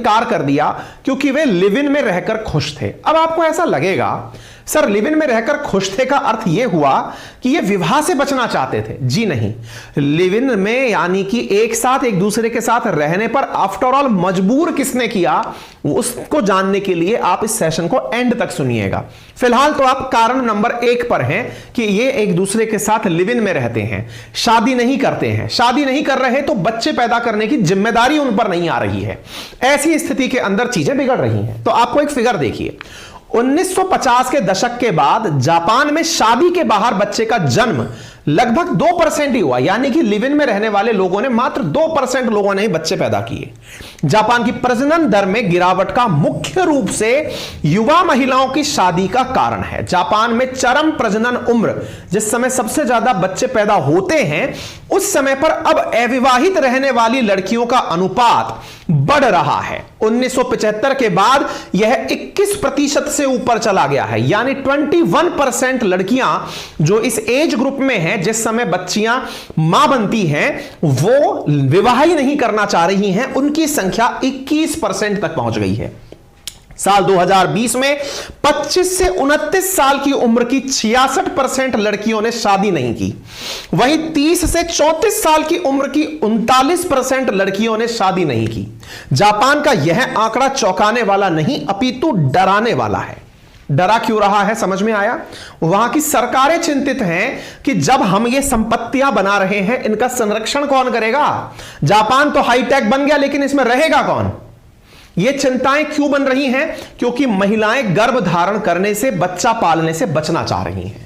इनकार कर दिया क्योंकि वे लिव इन में रहकर खुश थे। अब आपको ऐसा लगेगा सर लिव इन में रहकर खुश थे का अर्थ यह हुआ कि ये विवाह से बचना चाहते थे। जी नहीं, लिव इन में यानी कि एक साथ एक दूसरे के साथ रहने पर आफ्टर ऑल मजबूर किसने किया उसको जानने के लिए आप इस सेशन को एंड तक सुनिएगा। फिलहाल तो आप कारण नंबर 1 पर हैं कि ये एक दूसरे के साथ लिव इन में रहते हैं, शादी नहीं करते हैं। शादी नहीं कर रहे तो बच्चे पैदा करने की जिम्मेदारी उन पर नहीं आ रही है। ऐसी स्थिति के अंदर चीजें बिगड़ रही हैं। तो आपको एक फिगर देखिए, 1950 के दशक के बाद जापान में शादी के बाहर बच्चे का जन्म लगभग 2% ही हुआ, यानी कि लिव इन में रहने वाले लोगों ने मात्र 2% लोगों ने ही बच्चे पैदा किए। जापान की प्रजनन दर में गिरावट का मुख्य रूप से युवा महिलाओं की शादी का कारण है। जापान में चरम प्रजनन उम्र, जिस समय सबसे ज्यादा बच्चे पैदा होते हैं, उस समय पर अब अविवाहित रहने वाली लड़कियों का अनुपात बढ़ रहा है। 1975 के बाद यह 21% से ऊपर चला गया है, यानी 21% लड़कियां जो इस एज ग्रुप में हैं जिस समय बच्चियां मां बनती हैं वो विवाह ही नहीं करना चाह रही हैं, उनकी संख्या 21% तक पहुंच गई है। साल 2020 में 25 से 29 साल की उम्र की 66% लड़कियों ने शादी नहीं की। वहीं 30 से 34 साल की उम्र की 39% लड़कियों ने शादी नहीं की। जापान का यह आंकड़ा चौंकाने वाला नहीं अपितु डराने वाला है। डरा क्यों रहा है समझ में आया? वहां की सरकारें चिंतित हैं कि जब हम ये संपत्तियां बना रहे हैं इनका संरक्षण कौन करेगा? जापान तो हाईटेक बन गया लेकिन इसमें रहेगा कौन? ये चिंताएं क्यों बन रही हैं? क्योंकि महिलाएं गर्भ धारण करने से, बच्चा पालने से बचना चाह रही हैं।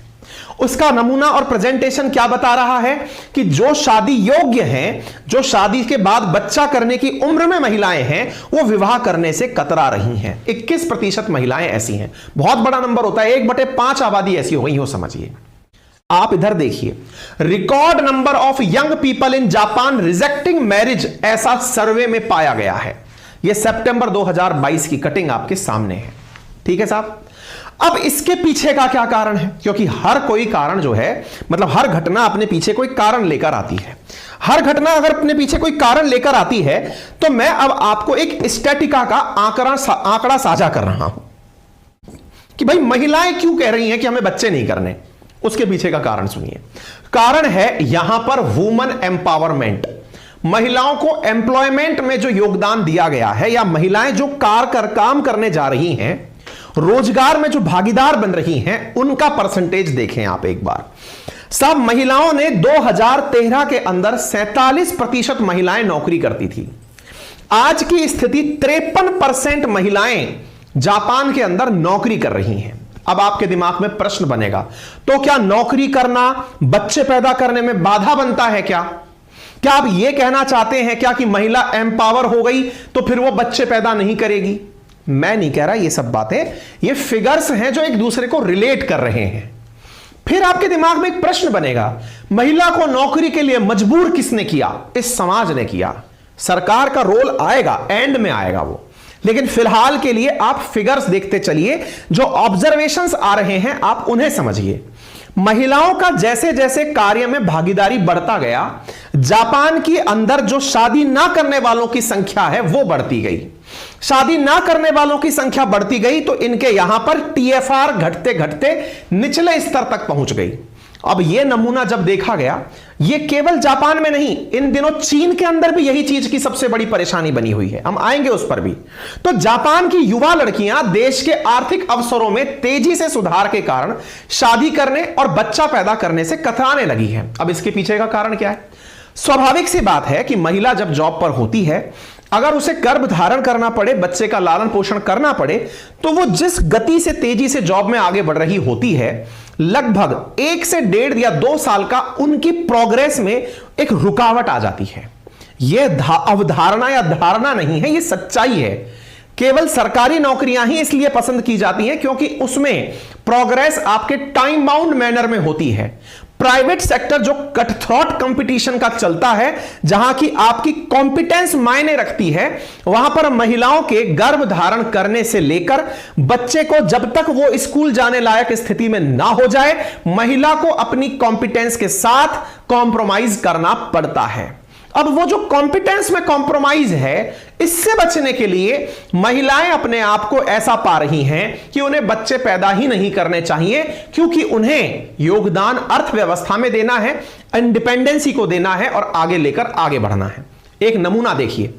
उसका नमूना और प्रेजेंटेशन क्या बता रहा है कि जो शादी योग्य हैं, जो शादी के बाद बच्चा करने की उम्र में महिलाएं हैं, वो विवाह करने से कतरा रही हैं। 21% महिलाएं ऐसी हैं। बहुत बड़ा नंबर होता है, 1/5 आबादी ऐसी हो गई हो समझिए। आप इधर देखिए, record number of young people in Japan rejecting marriage, ऐसा सर्वे में पाया गया है। यह सितंबर 2022 की कटिंग आपके सामने है। ठीक है साहब, अब इसके पीछे का क्या कारण है? क्योंकि हर कोई कारण जो है, मतलब हर घटना अपने पीछे कोई कारण लेकर आती है। हर घटना अगर अपने पीछे कोई कारण लेकर आती है तो मैं अब आपको एक स्टैटिका का आंकड़ा साझा कर रहा हूं कि भाई महिलाएं क्यों कह रही हैं कि हमें बच्चे नहीं करने। उसके पीछे का कारण सुनिए। कारण है यहां पर वुमन एम्पावरमेंट। महिलाओं को एम्प्लॉयमेंट में जो योगदान दिया गया है, या महिलाएं जो काम करने जा रही हैं, रोजगार में जो भागीदार बन रही हैं, उनका परसेंटेज देखें आप एक बार। सब महिलाओं ने 2013 के अंदर 47% महिलाएं नौकरी करती थी। आज की स्थिति 53% महिलाएं जापान के अंदर नौकरी कर रही हैं। अब आपके दिमाग में प्रश्न बनेगा, तो क्या नौकरी करना बच्चे पैदा करने में बाधा बनता है क्या? क्या आप यह कहना चाहते हैं क्या कि महिला एम्पावर हो गई तो फिर वो बच्चे पैदा नहीं करेगी? मैं नहीं कह रहा ये सब बातें, ये फिगर्स हैं जो एक दूसरे को रिलेट कर रहे हैं। फिर आपके दिमाग में एक प्रश्न बनेगा, महिला को नौकरी के लिए मजबूर किसने किया? इस समाज ने किया। सरकार का रोल आएगा, एंड में आएगा वो, लेकिन फिलहाल के लिए आप फिगर्स देखते चलिए। जो ऑब्जर्वेशंस आ रहे हैं आप उन्हें समझिए। महिलाओं का जैसे जैसे कार्य में भागीदारी बढ़ता गया, जापान के अंदर जो शादी ना करने वालों की संख्या है वो बढ़ती गई। शादी ना करने वालों की संख्या बढ़ती गई तो इनके यहां पर टीएफआर घटते घटते निचले स्तर तक पहुंच गई। अब यह नमूना जब देखा गया, यह केवल जापान में नहीं, इन दिनों चीन के अंदर भी यही चीज की सबसे बड़ी परेशानी बनी हुई है। हम आएंगे उस पर भी। तो जापान की युवा लड़कियां देश के आर्थिक अवसरों में तेजी से सुधार के कारण शादी करने और बच्चा पैदा करने से कतराने लगी है। अब इसके पीछे का कारण क्या है? स्वाभाविक सी बात है कि महिला जब जॉब पर होती है, अगर उसे गर्भ धारण करना पड़े, बच्चे का लालन पोषण करना पड़े, तो वो जिस गति से तेजी से जॉब में आगे बढ़ रही होती है, लगभग 1 से 1.5 या 2 साल का उनकी प्रोग्रेस में एक रुकावट आ जाती है। यह अवधारणा या धारणा नहीं है, यह सच्चाई है। केवल सरकारी नौकरियां ही इसलिए पसंद की जाती हैं क्योंकि उसमें प्रोग्रेस आपके टाइम बाउंड मैनर में होती है। प्राइवेट सेक्टर जो कट थ्रॉट कंपटीशन का चलता है, जहां की आपकी कॉम्पिटेंस मायने रखती है, वहां पर महिलाओं के गर्भ धारण करने से लेकर बच्चे को जब तक वो स्कूल जाने लायक स्थिति में ना हो जाए, महिला को अपनी कॉम्पिटेंस के साथ कॉम्प्रोमाइज करना पड़ता है। अब वो जो कॉम्पिटेंस में कॉम्प्रोमाइज है, इससे बचने के लिए महिलाएं अपने आप को ऐसा पा रही हैं कि उन्हें बच्चे पैदा ही नहीं करने चाहिए, क्योंकि उन्हें योगदान अर्थव्यवस्था में देना है, इंडिपेंडेंसी को देना है और आगे लेकर आगे बढ़ना है। एक नमूना देखिए,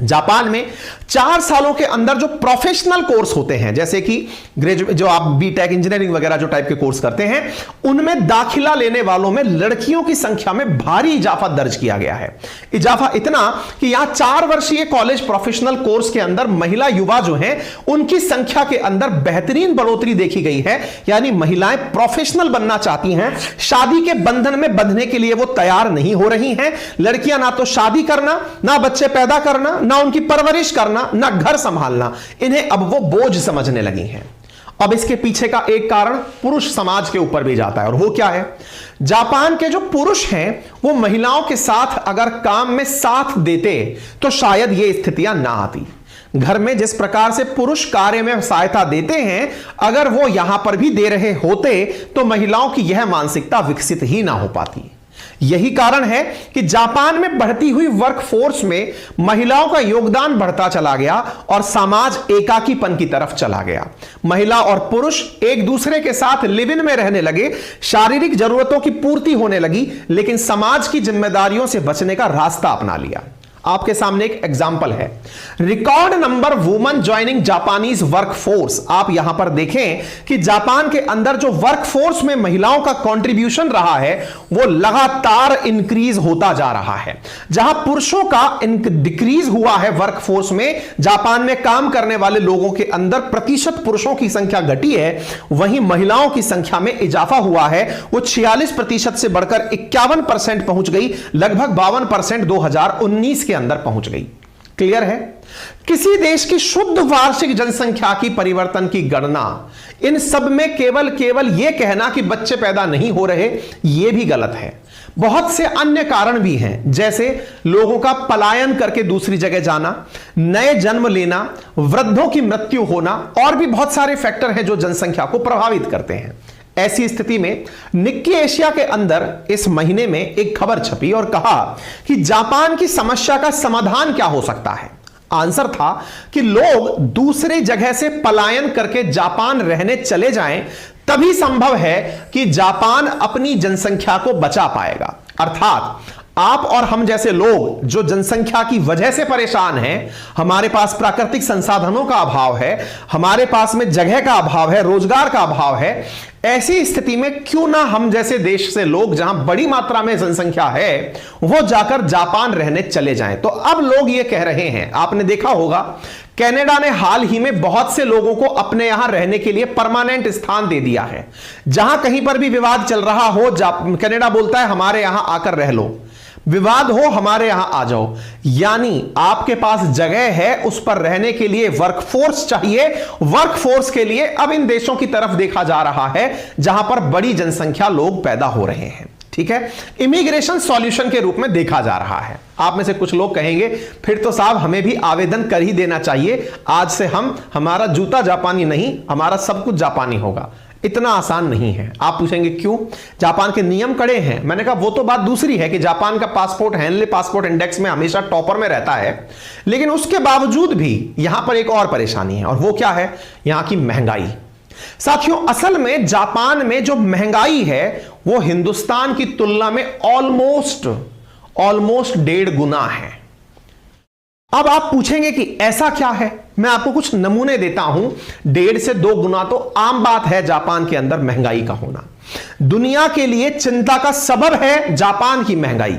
जापान में 4 सालों के अंदर जो प्रोफेशनल कोर्स होते हैं, जैसे कि ग्रेजुएट, जो आप बीटेक इंजीनियरिंग वगैरह जो टाइप के कोर्स करते हैं, उनमें दाखिला लेने वालों में लड़कियों की संख्या में भारी इजाफा दर्ज किया गया है। इजाफा इतना कि यहां 4 वर्षीय कॉलेज प्रोफेशनल कोर्स के अंदर महिला युवा जो हैं, उनकी संख्या के अंदर बेहतरीन बढ़ोतरी देखी गई है। यानी महिलाएं प्रोफेशनल बनना चाहती हैं, शादी के बंधन में बंधने के लिए वो तैयार नहीं हो रही हैं। लड़कियां ना तो शादी करना, ना बच्चे पैदा करना, ना उनकी परवरिश करना, ना घर संभालना, इन्हें अब वो बोझ समझने लगी हैं। अब इसके पीछे का एक कारण पुरुष समाज के ऊपर भी जाता है, और वो क्या है? जापान के जो पुरुष हैं वो महिलाओं के साथ अगर काम में साथ देते तो शायद ये स्थितियां ना आती। घर में जिस प्रकार से पुरुष कार्य में सहायता देते हैं, अगर वो यहां पर भी दे रहे होते तो महिलाओं की यह मानसिकता विकसित ही ना हो पाती। यही कारण है कि जापान में बढ़ती हुई वर्कफोर्स में महिलाओं का योगदान बढ़ता चला गया और समाज एकाकीपन की तरफ चला गया। महिला और पुरुष एक दूसरे के साथ लिव इन में रहने लगे, शारीरिक जरूरतों की पूर्ति होने लगी, लेकिन समाज की जिम्मेदारियों से बचने का रास्ता अपना लिया। आपके सामने एक एग्जाम्पल है, record number woman joining Japanese workforce. आप यहां पर देखें कि जापान के अंदर जो वर्कफोर्स में महिलाओं का कंट्रीब्यूशन रहा है वो लगातार इंक्रीज होता जा रहा है। जहां पुरुषों का डिक्रीज हुआ है वर्कफोर्स में, जापान में काम करने वाले लोगों के अंदर प्रतिशत पुरुषों की संख्या घटी है, वहीं महिलाओं की संख्या में इजाफा हुआ है। वो 46% से बढ़कर 51% पहुंच गई, लगभग 52% 2019 के अंदर पहुंच गई। क्लियर है? किसी देश की शुद्ध वार्षिक जनसंख्या की परिवर्तन की गणना, इन सब में केवल यह कहना कि बच्चे पैदा नहीं हो रहे, यह भी गलत है। बहुत से अन्य कारण भी हैं, जैसे लोगों का पलायन करके दूसरी जगह जाना, नए जन्म लेना, वृद्धों की मृत्यु होना, और भी बहुत सारे फैक्टर हैं जो जनसंख्या को प्रभावित करते हैं। ऐसी स्थिति में निक्की एशिया के अंदर इस महीने में एक खबर छपी और कहा कि जापान की समस्या का समाधान क्या हो सकता है। आंसर था कि लोग दूसरे जगह से पलायन करके जापान रहने चले जाएं, तभी संभव है कि जापान अपनी जनसंख्या को बचा पाएगा। अर्थात आप और हम जैसे लोग जो जनसंख्या की वजह से परेशान हैं, हमारे पास प्राकृतिक संसाधनों का अभाव है, हमारे पास में जगह का अभाव है, रोजगार का अभाव है, ऐसी स्थिति में क्यों ना हम जैसे देश से लोग जहां बड़ी मात्रा में जनसंख्या है वो जाकर जापान रहने चले जाएं। तो अब लोग ये कह रहे हैं, आपने देखा होगा कनाडा ने हाल ही में बहुत से लोगों को अपने यहां रहने के लिए परमानेंट स्थान दे दिया है। जहां कहीं पर भी विवाद चल रहा हो, कनाडा बोलता है हमारे यहां आकर रह लो, विवाद हो हमारे यहां आ जाओ। यानी आपके पास जगह है, उस पर रहने के लिए वर्कफोर्स चाहिए। वर्कफोर्स के लिए अब इन देशों की तरफ देखा जा रहा है जहां पर बड़ी जनसंख्या लोग पैदा हो रहे हैं। ठीक है, इमिग्रेशन सॉल्यूशन के रूप में देखा जा रहा है। आप में से कुछ लोग कहेंगे फिर तो साहब हमें भी आवेदन कर ही देना चाहिए, आज से हमारा जूता जापानी नहीं, हमारा सब कुछ जापानी होगा। इतना आसान नहीं है। आप पूछेंगे क्यों? जापान के नियम कड़े हैं। मैंने कहा वो तो बात दूसरी है कि जापान का पासपोर्ट हेनले पासपोर्ट इंडेक्स में हमेशा टॉपर में रहता है, लेकिन उसके बावजूद भी यहां पर एक और परेशानी है, और वो क्या है? यहां की महंगाई। साथियों, असल में जापान में जो महंगाई है वो हिंदुस्तान की तुलना में ऑलमोस्ट 1.5 गुना है। अब आप पूछेंगे कि ऐसा क्या है? मैं आपको कुछ नमूने देता हूं। 1.5 से 2 गुना तो आम बात है जापान के अंदर महंगाई का होना। दुनिया के लिए चिंता का सबब है जापान की महंगाई।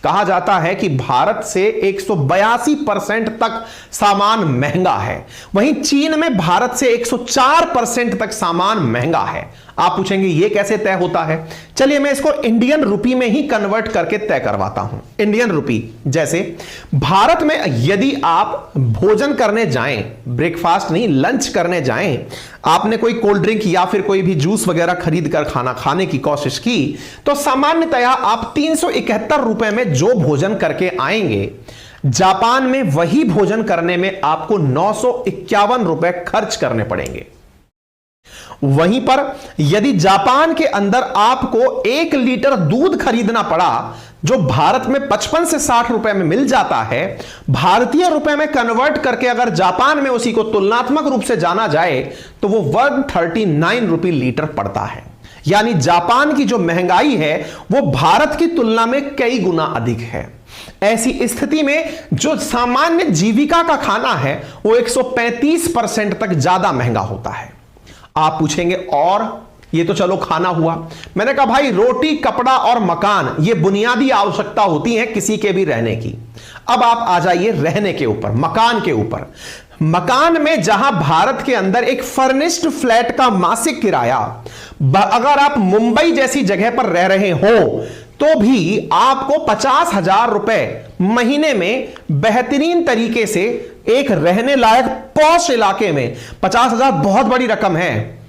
कहा जाता है कि भारत से 182% तक सामान महंगा है, वहीं चीन में भारत से 104% तक सामान महंगा है। आप पूछेंगे ये कैसे तय होता है? चलिए मैं इसको इंडियन रुपी में ही कन्वर्ट करके तय करवाता हूं। इंडियन रुपी, जैसे भारत में यदि आप भोजन करने जाएं, ब्रेकफास्ट नहीं लंच करने जाएं, आपने कोई कोल्ड ड्रिंक या फिर कोई भी जूस वगैरह खरीद कर खाना खाने की कोशिश की, तो सामान्यतया आप 371 रुपए में जो भोजन करके आएंगे, जापान में वही भोजन करने में आपको 951 रुपए खर्च करने पड़ेंगे। वहीं पर यदि जापान के अंदर आपको 1 लीटर दूध खरीदना पड़ा जो भारत में 55 से 60 रुपए में मिल जाता है, भारतीय रुपए में कन्वर्ट करके अगर जापान में उसी को तुलनात्मक रूप से जाना जाए तो वो 139 रुपए लीटर पड़ता है। यानी जापान की जो महंगाई है वो भारत की तुलना में कई गुना अधिक है। ऐसी स्थिति में जो सामान्य जीविका का खाना है वो 135% तक ज्यादा महंगा होता है। आप पूछेंगे और ये तो चलो खाना हुआ। मैंने कहा भाई रोटी, कपड़ा और मकान ये बुनियादी आवश्यकता होती है किसी के भी रहने की। अब आप आ जाइए रहने के ऊपर, मकान के ऊपर। मकान में जहां भारत के अंदर एक फर्निश्ड फ्लैट का मासिक किराया अगर आप मुंबई जैसी जगह पर रह रहे हो तो भी आपको 50,000 रुपए महीने में बेहतरीन तरीके से एक रहने लायक पॉश इलाके में 50,000 बहुत बड़ी रकम है,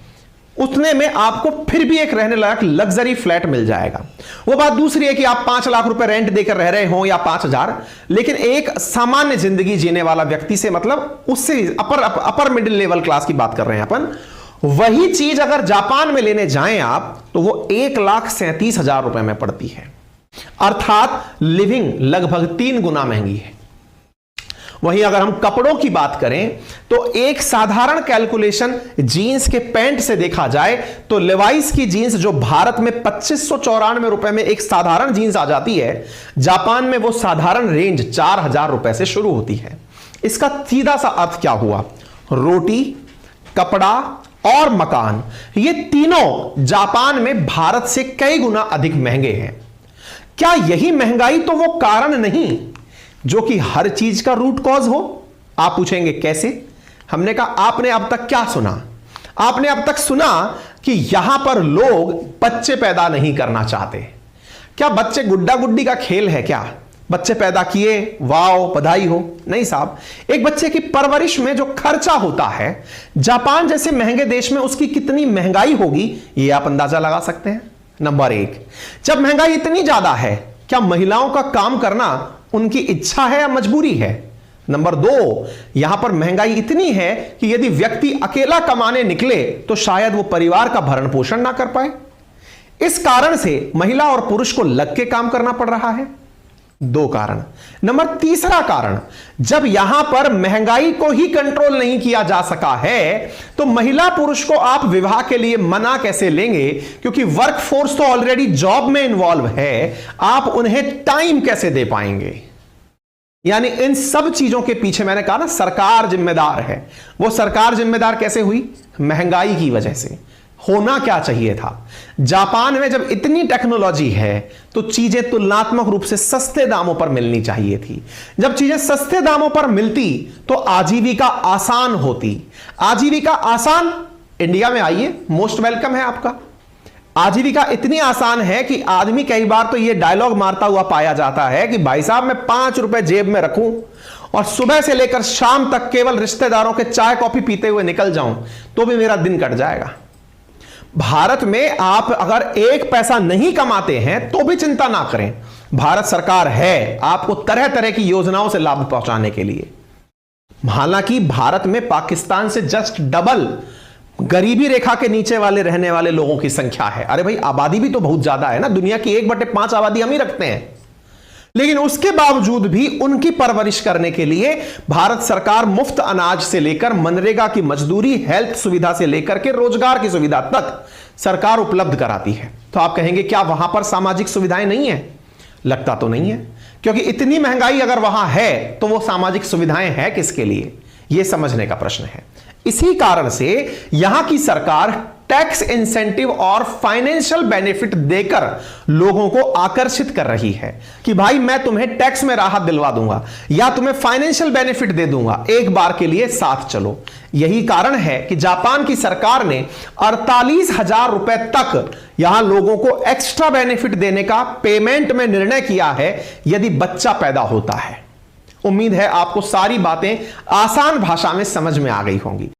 उतने में आपको फिर भी एक रहने लायक लग्जरी फ्लैट मिल जाएगा। वो बात दूसरी है कि आप 5 लाख रुपए रेंट देकर रह रहे हो या 5,000, लेकिन एक सामान्य जिंदगी जीने वाला व्यक्ति से मतलब उससे अपर मिडिल लेवल क्लास की बात कर रहे हैं अपन। वही चीज अगर जापान में लेने जाएं आप तो वो 1,37,000 रुपए में पड़ती है, अर्थात लिविंग लगभग 3 गुना महंगी है। वहीं अगर हम कपड़ों की बात करें तो एक साधारण कैलकुलेशन जीन्स के पैंट से देखा जाए तो लेवाइस की जीन्स जो भारत में 2594 रुपए में एक साधारण जीन्स आ जाती है, जापान में वो साधारण रेंज 4,000 रुपए से शुरू होती है। इसका सीधा सा अर्थ क्या हुआ? रोटी, कपड़ा और मकान ये तीनों जापान में भारत से कई गुना अधिक महंगे हैं। क्या यही महंगाई तो वो कारण नहीं जो कि हर चीज का रूट कॉज हो? आप पूछेंगे कैसे? हमने कहा आपने अब तक क्या सुना? आपने अब तक सुना कि यहां पर लोग बच्चे पैदा नहीं करना चाहते। क्या बच्चे गुड्डा गुड्डी का खेल है क्या? बच्चे पैदा किए, वाओ बधाई हो। नहीं साहब, एक बच्चे की परवरिश में जो खर्चा होता है, जापान जैसे महंगे देश में उसकी कितनी महंगाई होगी ये आप अंदाजा लगा सकते हैं। नंबर 1, जब महंगाई इतनी ज्यादा है, क्या महिलाओं का काम करना उनकी इच्छा है या मजबूरी है? नंबर 2, यहां पर महंगाई इतनी है कि यदि व्यक्ति अकेला कमाने निकले तो शायद वो परिवार का भरण पोषण ना कर पाए। इस कारण से महिला और पुरुष को लग के काम करना पड़ रहा है। 2 कारण। नंबर 3 कारण, जब यहां पर महंगाई को ही कंट्रोल नहीं किया जा सका है तो महिला पुरुष को आप विवाह के लिए मना कैसे लेंगे? क्योंकि वर्क फोर्स तो ऑलरेडी जॉब में इन्वॉल्व है, आप उन्हें टाइम कैसे दे पाएंगे? यानी इन सब चीजों के पीछे मैंने कहा ना सरकार जिम्मेदार है। वो सरकार जिम्मेदार कैसे हुई? महंगाई की वजह से। होना क्या चाहिए था? जापान में जब इतनी टेक्नोलॉजी है तो चीजें तुलनात्मक रूप से सस्ते दामों पर मिलनी चाहिए थी। जब चीजें सस्ते दामों पर मिलती तो आजीविका आसान होती। आजीविका आसान, इंडिया में आइए, मोस्ट वेलकम है आपका। आजीविका इतनी आसान है कि आदमी कई बार तो यह डायलॉग मारता हुआ पाया जाता है कि भाई साहब मैं 5 रुपए जेब में रखूं और सुबह से लेकर शाम तक केवल रिश्तेदारों के चाय कॉफी पीते हुए निकल जाऊं तो भी मेरा दिन कट जाएगा। भारत में आप अगर 1 पैसा नहीं कमाते हैं तो भी चिंता ना करें, भारत सरकार है आपको तरह तरह की योजनाओं से लाभ पहुंचाने के लिए। हालांकि भारत में पाकिस्तान से जस्ट डबल गरीबी रेखा के नीचे वाले रहने वाले लोगों की संख्या है। अरे भाई आबादी भी तो बहुत ज्यादा है ना, दुनिया की 1/5 आबादी हम ही रखते हैं। लेकिन उसके बावजूद भी उनकी परवरिश करने के लिए भारत सरकार मुफ्त अनाज से लेकर मनरेगा की मजदूरी, हेल्थ सुविधा से लेकर के रोजगार की सुविधा तक सरकार उपलब्ध कराती है। तो आप कहेंगे क्या वहां पर सामाजिक सुविधाएं नहीं है? लगता तो नहीं है, क्योंकि इतनी महंगाई अगर वहां है तो वो सामाजिक सुविधाएं हैं किसके लिए, यह समझने का प्रश्न है। इसी कारण से यहां की सरकार टैक्स इंसेंटिव और फाइनेंशियल बेनिफिट देकर लोगों को आकर्षित कर रही है कि भाई मैं तुम्हें टैक्स में राहत दिलवा दूंगा या तुम्हें फाइनेंशियल बेनिफिट दे दूंगा, एक बार के लिए साथ चलो। यही कारण है कि जापान की सरकार ने 48,000 रुपए तक यहां लोगों को एक्स्ट्रा बेनिफिट देने का पेमेंट में निर्णय किया है यदि बच्चा पैदा होता है। उम्मीद है आपको सारी बातें आसान भाषा में समझ में आ गई होंगी।